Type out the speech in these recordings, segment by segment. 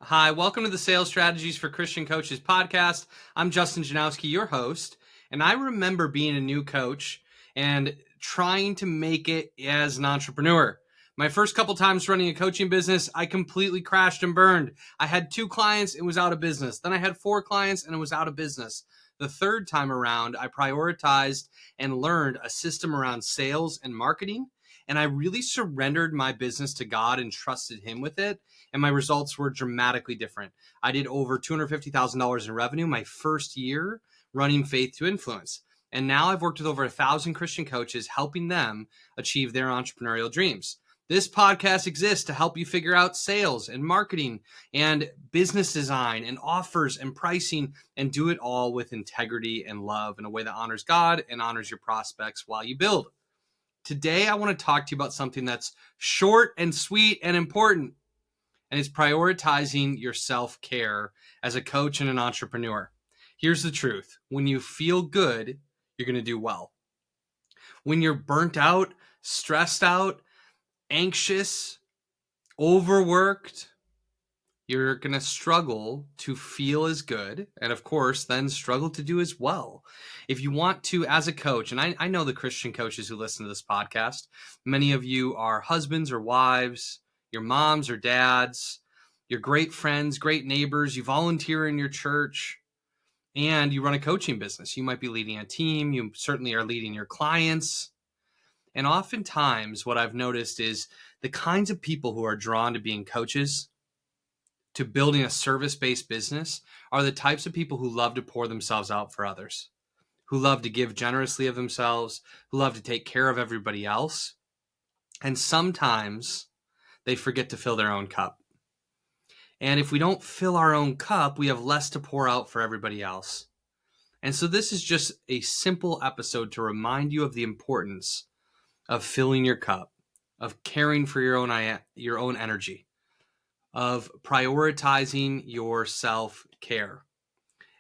Hi, welcome to the Sales Strategies for Christian Coaches podcast. I'm Justin Janowski, your host, and I remember being a new coach and trying to make it as an entrepreneur. My first couple times running a coaching business, I completely crashed and burned. I had 2 clients and was out of business. Then I had 4 clients and it was out of business. The third time around, I prioritized and learned a system around sales and marketing, and I really surrendered my business to God and trusted Him with it. And my results were dramatically different. I did over $250,000 in revenue my first year running Faith to Influence. And now I've worked with over 1,000 Christian coaches, helping them achieve their entrepreneurial dreams. This podcast exists to help you figure out sales and marketing and business design and offers and pricing, and do it all with integrity and love in a way that honors God and honors your prospects while you build. Today, I want to talk to you about something that's short and sweet and important. And it's prioritizing your self-care as a coach and an entrepreneur. Here's the truth. When you feel good, you're going to do well. When you're burnt out, stressed out, anxious, overworked, you're going to struggle to feel as good, and of course, then struggle to do as well. If you want to, as a coach, and I know the Christian coaches who listen to this podcast, many of you are husbands or wives, your moms or dads, you're great friends, great neighbors, you volunteer in your church, and you run a coaching business. You might be leading a team, you certainly are leading your clients. And oftentimes, what I've noticed is the kinds of people who are drawn to being coaches, to building a service-based business, are the types of people who love to pour themselves out for others, who love to give generously of themselves, who love to take care of everybody else. And sometimes they forget to fill their own cup. And if we don't fill our own cup, we have less to pour out for everybody else. And so this is just a simple episode to remind you of the importance of filling your cup, of caring for your own energy, of prioritizing your self-care.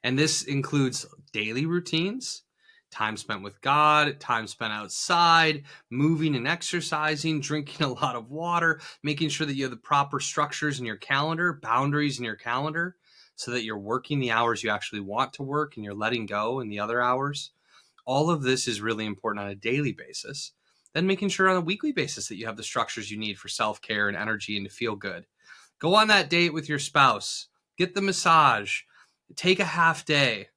And this includes daily routines, time spent with God, time spent outside, moving and exercising, drinking a lot of water, making sure that you have the proper structures in your calendar, boundaries in your calendar, so that you're working the hours you actually want to work and you're letting go in the other hours. All of this is really important on a daily basis. Then making sure on a weekly basis that you have the structures you need for self-care and energy and to feel good. Go on that date with your spouse, get the massage, take a half day.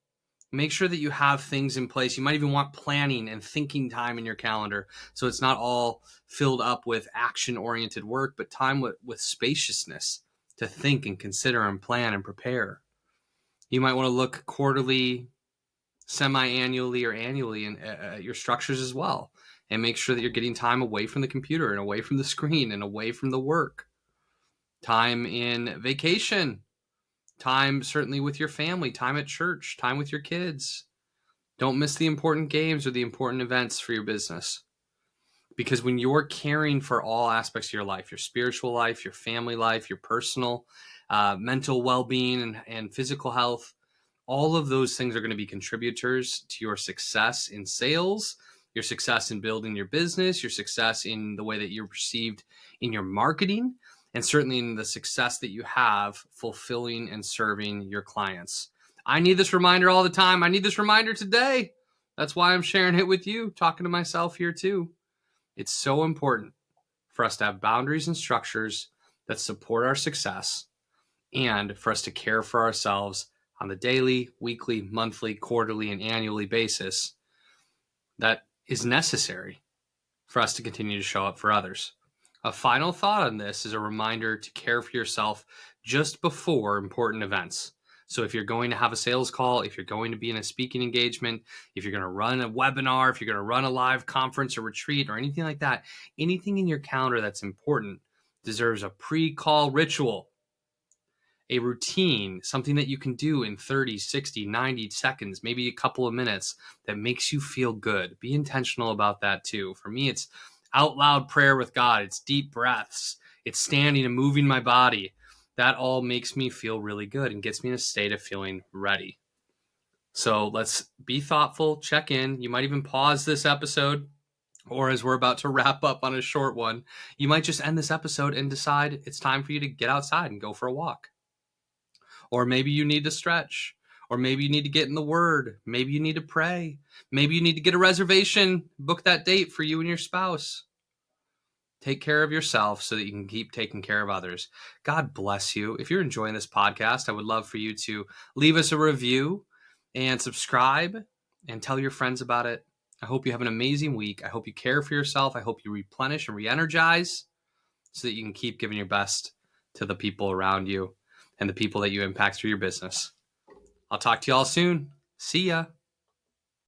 Make sure that you have things in place. You might even want planning and thinking time in your calendar, so it's not all filled up with action-oriented work, but time with spaciousness to think and consider and plan and prepare. You might want to look quarterly, semi-annually, or annually at your structures as well, and make sure that you're getting time away from the computer and away from the screen and away from the work. Time in vacation. Time certainly with your family, time at church, time with your kids. Don't miss the important games or the important events for your business. Because when you're caring for all aspects of your life, your spiritual life, your family life, your personal, mental well-being and physical health, all of those things are going to be contributors to your success in sales, your success in building your business, your success in the way that you're perceived in your marketing, and certainly in the success that you have fulfilling and serving your clients. I need this reminder all the time. I need this reminder today. That's why I'm sharing it with you, talking to myself here too. It's so important for us to have boundaries and structures that support our success, and for us to care for ourselves on the daily, weekly, monthly, quarterly, and annually basis that is necessary for us to continue to show up for others. A final thought on this is a reminder to care for yourself just before important events. So if you're going to have a sales call, if you're going to be in a speaking engagement, if you're going to run a webinar, if you're going to run a live conference or retreat or anything like that, anything in your calendar that's important deserves a pre-call ritual, a routine, something that you can do in 30, 60, 90 seconds, maybe a couple of minutes that makes you feel good. Be intentional about that too. For me, it's out loud prayer with God. It's deep breaths. It's standing and moving my body. That all makes me feel really good and gets me in a state of feeling ready. So let's be thoughtful, check in. You might even pause this episode, or as we're about to wrap up on a short one, you might just end this episode and decide it's time for you to get outside and go for a walk. Or maybe you need to stretch. Or maybe you need to get in the Word. Maybe you need to pray. Maybe you need to get a reservation, book that date for you and your spouse. Take care of yourself so that you can keep taking care of others. God bless you. If you're enjoying this podcast, I would love for you to leave us a review and subscribe and tell your friends about it. I hope you have an amazing week. I hope you care for yourself. I hope you replenish and re-energize so that you can keep giving your best to the people around you and the people that you impact through your business. I'll talk to you all soon. See ya.